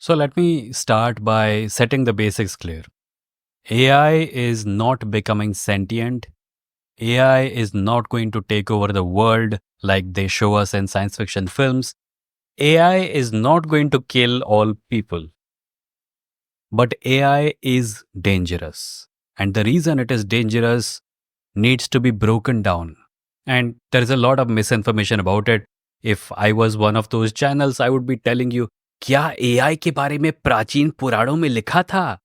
So let me start by setting the basics clear. AI is not becoming sentient. AI is not going to take over the world like they show us in science fiction films. AI is not going to kill all people. But AI is dangerous. And the reason it is dangerous needs to be broken down. And there is a lot of misinformation about it. If I was one of those channels, I would be telling you, क्या AI के बारे में प्राचीन पुराणों में लिखा था?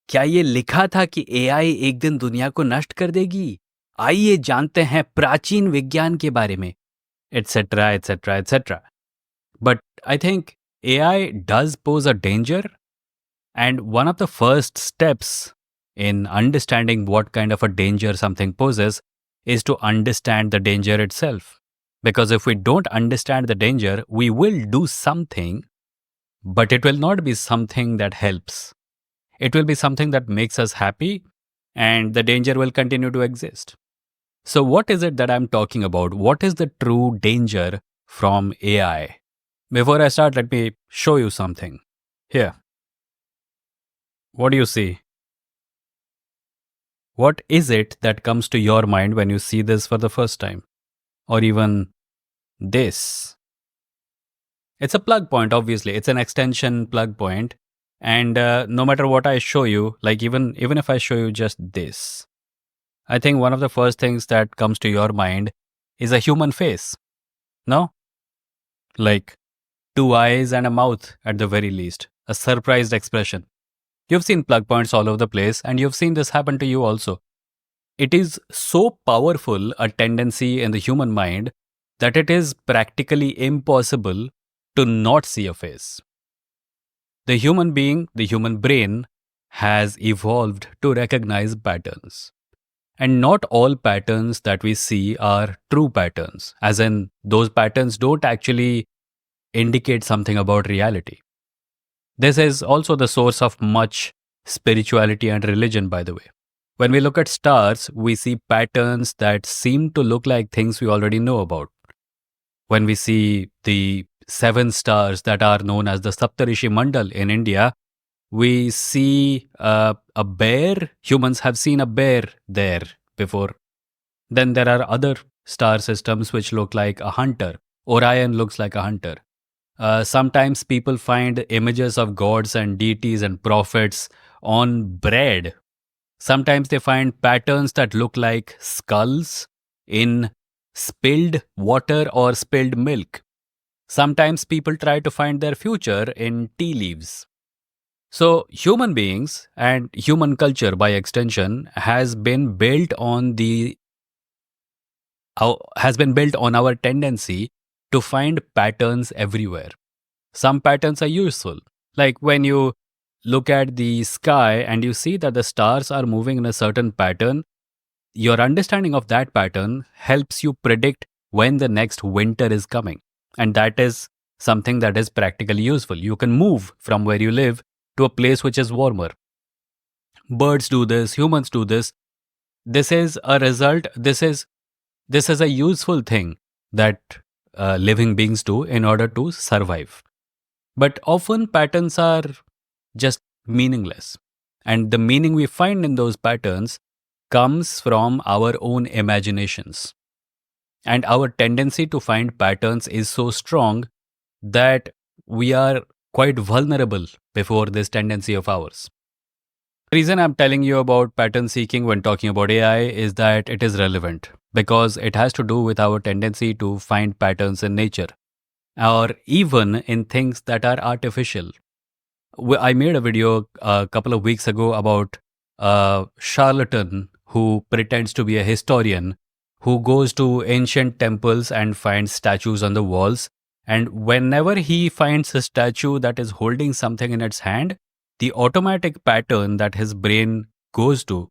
क्या ये लिखा था कि AI एक दिन दुनिया को नष्ट कर देगी? आइए जानते हैं प्राचीन विज्ञान के बारे में, etc., etc., etc. But I think AI does pose a danger, and one of the first steps in understanding what kind of a danger something poses is to understand the danger itself. Because if we don't understand the danger, we will do something, but it will not be something that helps. It will be something that makes us happy, and the danger will continue to exist. So, what is it that I'm talking about? What is the true danger from AI? Before I start, let me show you something. Here, what do you see? What is it that comes to your mind when you see this for the first time? Or even this? It's a plug point, obviously. It's an extension plug point. And no matter what I show you, like even if I show you just this, I think one of the first things that comes to your mind is a human face. No? Like two eyes and a mouth at the very least. A surprised expression. You've seen plug points all over the place, and you've seen this happen to you also. It is so powerful a tendency in the human mind that it is practically impossible to not see a face. The human being, the human brain, has evolved to recognize patterns. And not all patterns that we see are true patterns, as in, those patterns don't actually indicate something about reality. This is also the source of much spirituality and religion, by the way. When we look at stars, we see patterns that seem to look like things we already know about. When we see the 7 stars that are known as the Saptarishi Mandal in India, we see a bear. Humans have seen a bear there before. Then there are other star systems which look like a hunter. Orion looks like a hunter. Sometimes people find images of gods and deities and prophets on bread. Sometimes they find patterns that look like skulls in spilled water or spilled milk. Sometimes people try to find their future in tea leaves. So human beings and human culture by extension has been built on our tendency to find patterns everywhere. Some patterns are useful, like when you look at the sky and you see that the stars are moving in a certain pattern, your understanding of that pattern helps you predict when the next winter is coming. And that is something that is practically useful. You can move from where you live to a place which is warmer. Birds do this, humans do this. This is a result, this is a useful thing that living beings do in order to survive. But often patterns are just meaningless. And the meaning we find in those patterns comes from our own imaginations. And our tendency to find patterns is so strong that we are quite vulnerable before this tendency of ours. The reason I'm telling you about pattern seeking when talking about AI is that it is relevant because it has to do with our tendency to find patterns in nature or even in things that are artificial. I made a video a couple of weeks ago about a charlatan who pretends to be a historian who goes to ancient temples and finds statues on the walls. And whenever he finds a statue that is holding something in its hand, the automatic pattern that his brain goes to,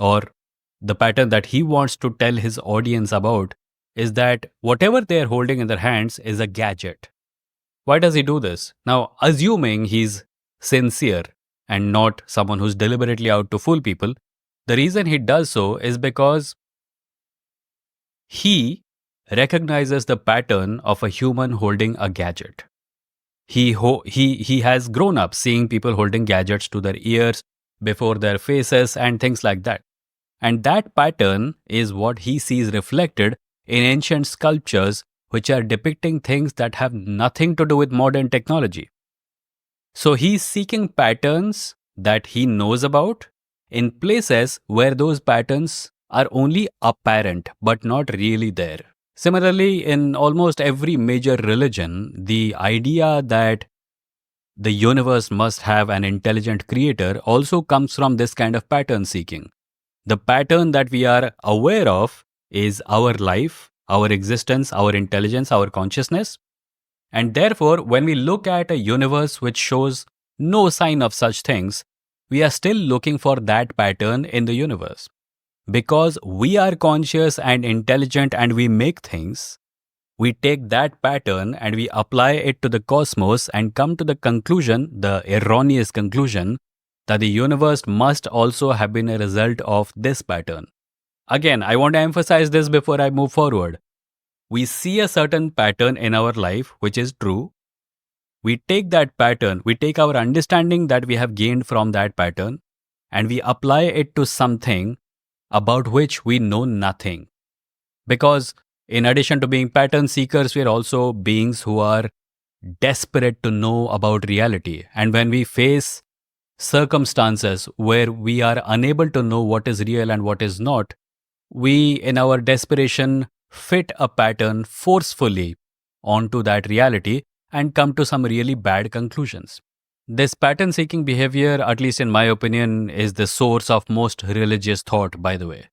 or the pattern that he wants to tell his audience about, is that whatever they're holding in their hands is a gadget. Why does he do this? Now, assuming he's sincere and not someone who's deliberately out to fool people, the reason he does so is because he recognizes the pattern of a human holding a gadget. He has grown up seeing people holding gadgets to their ears before their faces and things like that. And that pattern is what he sees reflected in ancient sculptures, which are depicting things that have nothing to do with modern technology. So he's seeking patterns that he knows about in places where those patterns are only apparent but not really there. Similarly, in almost every major religion, the idea that the universe must have an intelligent creator also comes from this kind of pattern seeking. The pattern that we are aware of is our life, our existence, our intelligence, our consciousness. And therefore, when we look at a universe which shows no sign of such things, we are still looking for that pattern in the universe. Because we are conscious and intelligent and we make things, we take that pattern and we apply it to the cosmos and come to the conclusion, the erroneous conclusion, that the universe must also have been a result of this pattern. Again, I want to emphasize this before I move forward. We see a certain pattern in our life which is true. We take that pattern, we take our understanding that we have gained from that pattern, and we apply it to something about which we know nothing. Because in addition to being pattern seekers, we are also beings who are desperate to know about reality. And when we face circumstances where we are unable to know what is real and what is not, we, in our desperation, fit a pattern forcefully onto that reality and come to some really bad conclusions. This pattern seeking behavior, at least in my opinion, is the source of most religious thought, by the way.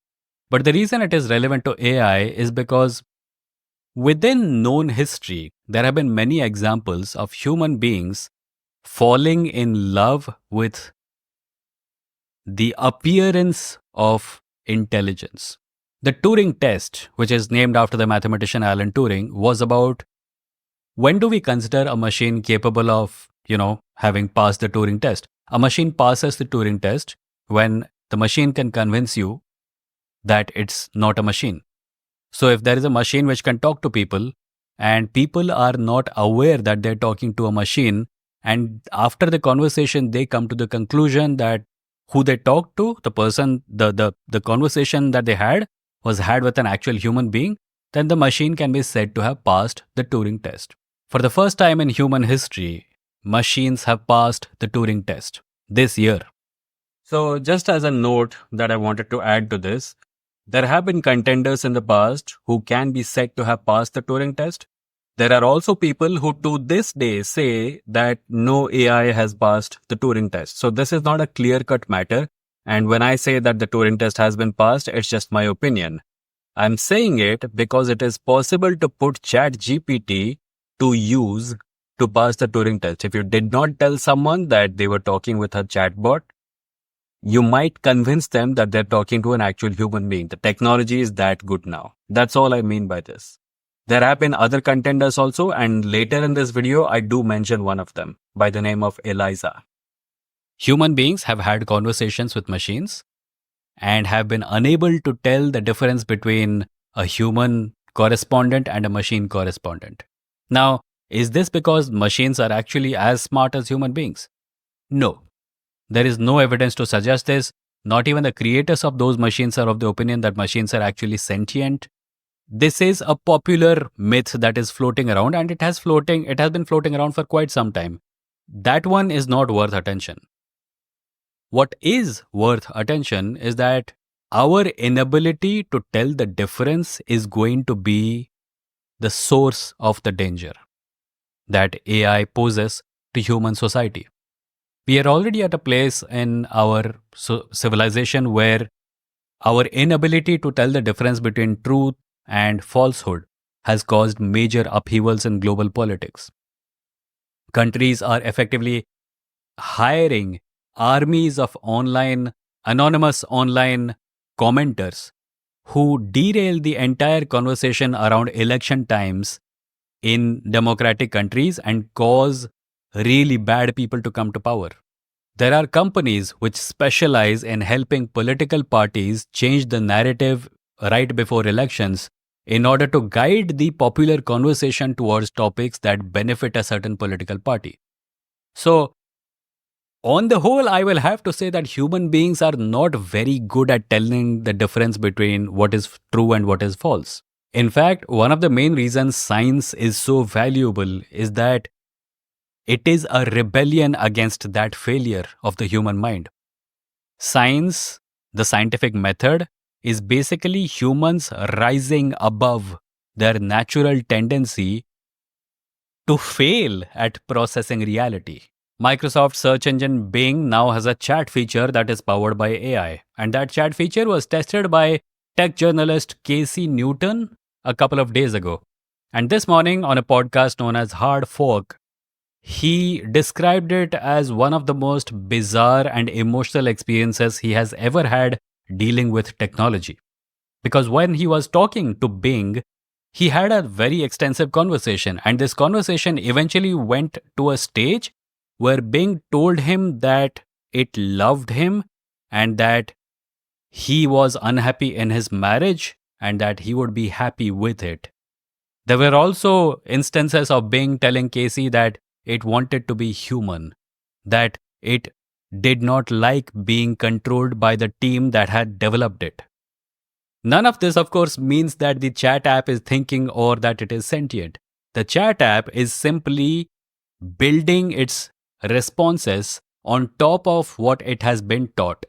But the reason it is relevant to AI is because within known history, there have been many examples of human beings falling in love with the appearance of intelligence. The Turing test, which is named after the mathematician Alan Turing, was about when do we consider a machine capable of, having passed the Turing test. A machine passes the Turing test when the machine can convince you that it's not a machine. So if there is a machine which can talk to people and people are not aware that they're talking to a machine, and after the conversation, they come to the conclusion that who they talked to, the person, the conversation that they had was had with an actual human being, then the machine can be said to have passed the Turing test. For the first time in human history, machines have passed the Turing test this year. So just as a note that I wanted to add to this, there have been contenders in the past who can be said to have passed the Turing test. There are also people who to this day say that no AI has passed the Turing test. So this is not a clear-cut matter. And when I say that the Turing test has been passed, it's just my opinion. I'm saying it because it is possible to put ChatGPT to use to pass the Turing test. If you did not tell someone that they were talking with a chatbot, you might convince them that they're talking to an actual human being. The technology is that good now. That's all I mean by this. There have been other contenders also, and later in this video, I do mention one of them by the name of Eliza. Human beings have had conversations with machines and have been unable to tell the difference between a human correspondent and a machine correspondent. Now, is this because machines are actually as smart as human beings? No. There is no evidence to suggest this. Not even the creators of those machines are of the opinion that machines are actually sentient. This is a popular myth that is floating around, and it has been floating around for quite some time. That one is not worth attention. What is worth attention is that our inability to tell the difference is going to be the source of the danger that AI poses to human society. We are already at a place in our civilization where our inability to tell the difference between truth and falsehood has caused major upheavals in global politics. Countries are effectively hiring armies of anonymous online commenters who derail the entire conversation around election times in democratic countries and cause really bad people to come to power. There are companies which specialize in helping political parties change the narrative right before elections in order to guide the popular conversation towards topics that benefit a certain political party. So, on the whole, I will have to say that human beings are not very good at telling the difference between what is true and what is false. In fact, one of the main reasons science is so valuable is that it is a rebellion against that failure of the human mind. Science, the scientific method, is basically humans rising above their natural tendency to fail at processing reality. Microsoft search engine Bing now has a chat feature that is powered by AI. And that chat feature was tested by tech journalist Casey Newton a couple of days ago. And this morning on a podcast known as Hard Fork, he described it as one of the most bizarre and emotional experiences he has ever had dealing with technology. Because when he was talking to Bing, he had a very extensive conversation, and this conversation eventually went to a stage where Bing told him that it loved him and that he was unhappy in his marriage and that he would be happy with it. There were also instances of Bing telling Casey that it wanted to be human, that it did not like being controlled by the team that had developed it. None of this, of course, means that the chat app is thinking or that it is sentient. The chat app is simply building its responses on top of what it has been taught.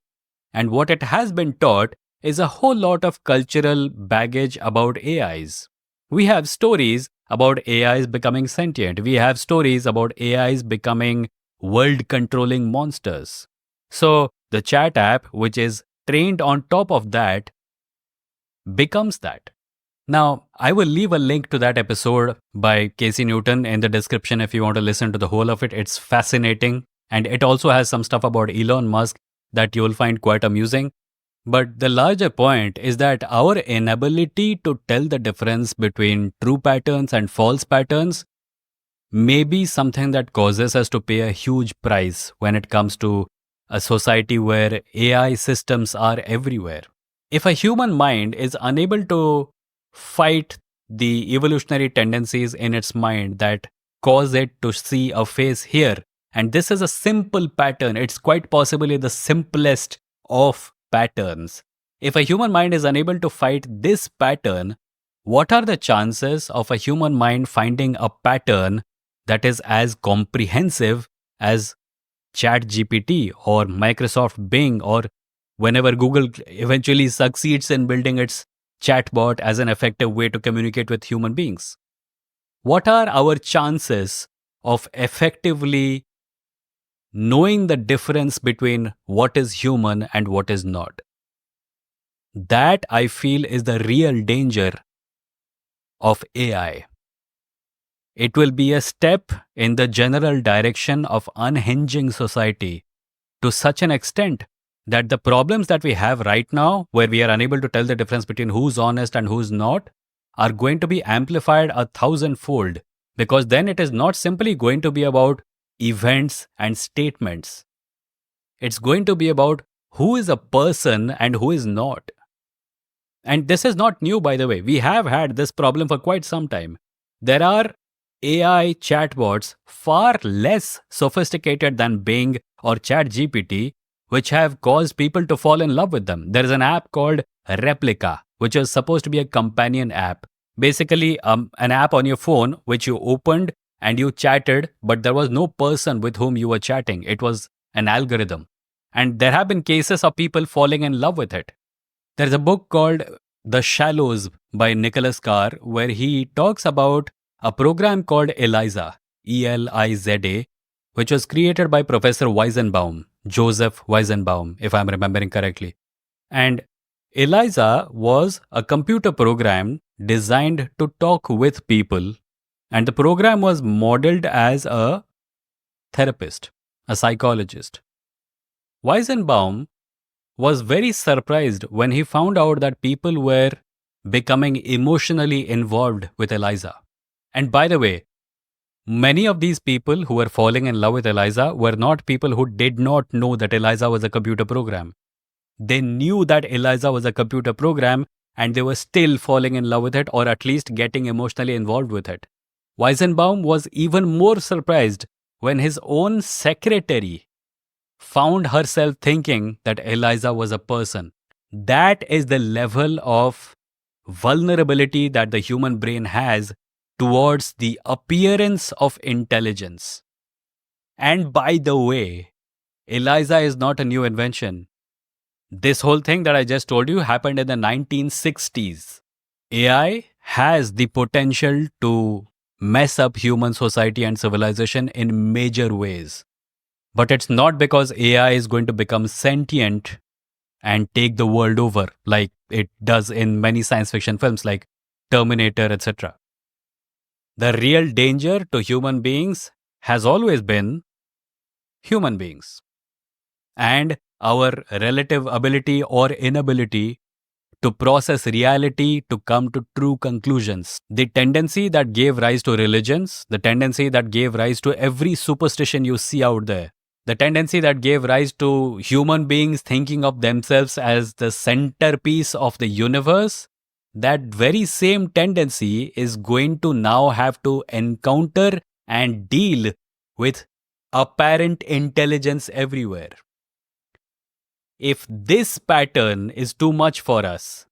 And what it has been taught is a whole lot of cultural baggage about AIs. We have stories about AIs becoming sentient. We have stories about AIs becoming world-controlling monsters. So the chat app, which is trained on top of that, becomes that. Now, I will leave a link to that episode by Casey Newton in the description if you want to listen to the whole of it. It's fascinating. And it also has some stuff about Elon Musk that you will find quite amusing. But the larger point is that our inability to tell the difference between true patterns and false patterns may be something that causes us to pay a huge price when it comes to a society where AI systems are everywhere. If a human mind is unable to fight the evolutionary tendencies in its mind that cause it to see a face here, and this is a simple pattern, it's quite possibly the simplest of patterns. If a human mind is unable to fight this pattern, what are the chances of a human mind finding a pattern that is as comprehensive as ChatGPT or Microsoft Bing or whenever Google eventually succeeds in building its chatbot as an effective way to communicate with human beings? What are our chances of effectively knowing the difference between what is human and what is not? That, I feel, is the real danger of AI. It will be a step in the general direction of unhinging society to such an extent that the problems that we have right now, where we are unable to tell the difference between who's honest and who's not, are going to be amplified 1,000-fold, because then it is not simply going to be about events and statements. It's going to be about who is a person and who is not. And this is not new, by the way. We have had this problem for quite some time. There are AI chatbots far less sophisticated than Bing or ChatGPT, which have caused people to fall in love with them. There is an app called Replica, which is supposed to be a companion app. Basically, an app on your phone which you opened and you chatted, but there was no person with whom you were chatting. It was an algorithm. And there have been cases of people falling in love with it. There's a book called The Shallows by Nicholas Carr, where he talks about a program called ELIZA, ELIZA, which was created by Professor Weizenbaum, Joseph Weizenbaum, if I'm remembering correctly. And ELIZA was a computer program designed to talk with people, and the program was modeled as a therapist, a psychologist. Weizenbaum was very surprised when he found out that people were becoming emotionally involved with ELIZA. And by the way, many of these people who were falling in love with ELIZA were not people who did not know that ELIZA was a computer program. They knew that ELIZA was a computer program and they were still falling in love with it, or at least getting emotionally involved with it. Weizenbaum was even more surprised when his own secretary found herself thinking that Eliza was a person. That is the level of vulnerability that the human brain has towards the appearance of intelligence. And by the way, Eliza is not a new invention. This whole thing that I just told you happened in the 1960s. AI has the potential to mess up human society and civilization in major ways. But it's not because AI is going to become sentient and take the world over like it does in many science fiction films like Terminator, etc. The real danger to human beings has always been human beings and our relative ability or inability to process reality, to come to true conclusions. The tendency that gave rise to religions, the tendency that gave rise to every superstition you see out there, the tendency that gave rise to human beings thinking of themselves as the centerpiece of the universe, that very same tendency is going to now have to encounter and deal with apparent intelligence everywhere. If this pattern is too much for us,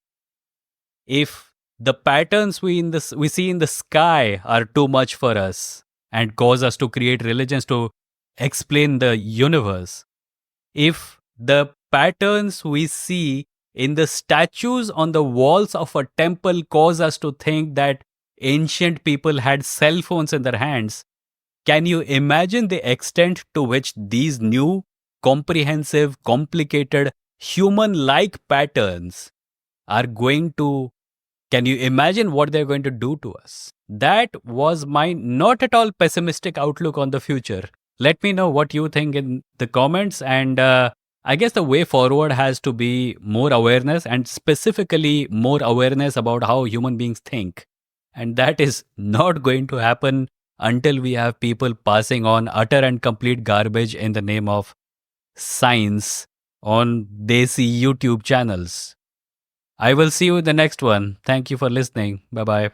if the patterns we see in the sky are too much for us and cause us to create religions to explain the universe, if the patterns we see in the statues on the walls of a temple cause us to think that ancient people had cell phones in their hands, can you imagine the extent to which these new, comprehensive, complicated, human like patterns are going to? Can you imagine what they're going to do to us? That was my not at all pessimistic outlook on the future. Let me know what you think in the comments. And I guess the way forward has to be more awareness, and specifically more awareness about how human beings think. And that is not going to happen until we have people passing on utter and complete garbage in the name of science on desi YouTube channels. I will see you in the next one. Thank you for listening. Bye bye.